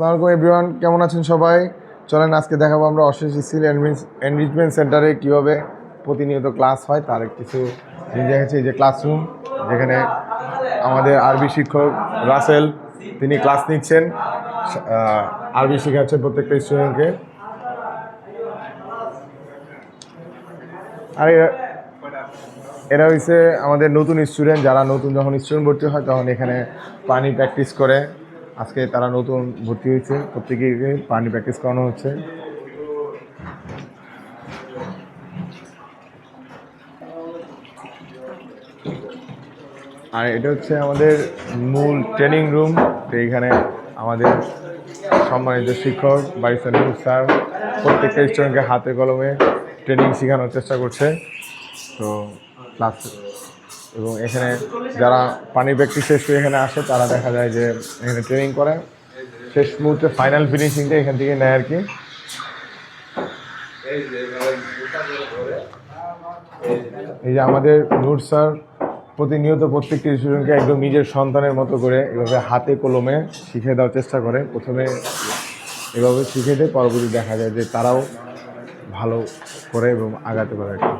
আসসালামু আলাইকুম এভরিওয়ান, কেমন আছেন সবাই? চলেন আজকে দেখাবো আমরা অশেষ স্কিল এনরিচমেন্ট সেন্টারে কীভাবে প্রতিনিয়ত ক্লাস হয় তার কিছু জিনিস দেখাচ্ছি। এই যে ক্লাসরুম, যেখানে আমাদের আরবি শিক্ষক রাসেল তিনি ক্লাস নিচ্ছেন, আরবি শেখাচ্ছেন প্রত্যেকটা স্টুডেন্টকে। আর এরা হচ্ছে আমাদের নতুন স্টুডেন্ট, যারা নতুন যখন স্টুডেন্ট ভর্তি হয় তখন এখানে পানি প্র্যাকটিস করে। আজকে তারা নতুন ভর্তি হয়েছে, প্রত্যেকেই পানি প্র্যাকটিস করানো হচ্ছে। আর এটা হচ্ছে আমাদের মূল ট্রেনিং রুম। তো এইখানে আমাদের সম্মানিত শিক্ষক বারিস্টার নূর স্যার প্রত্যেকটা স্টুডেন্টকে হাতে কলমে ট্রেনিং শেখানোর চেষ্টা করছে। তো ক্লাস এবং এখানে যারা পানি প্র্যাকটিস শেষ করে এখানে আসে তারা দেখা যায় যে এখানে ট্রেনিং করে, শেষ মুহূর্তে ফাইনাল ফিনিশিংটা এখান থেকে নেয় আর কি। এই যে আমাদের নূর স্যার প্রতিনিয়ত প্রত্যেকটি স্টুডেন্টকে একদম নিজের সন্তানের মতো করে এভাবে হাতে কলমে শিখিয়ে দেওয়ার চেষ্টা করে। প্রথমে এভাবে শিখিয়ে দেয়, পরবর্তী দেখা যায় যে তারাও ভালো করে এবং আগাতে পারে আর কি।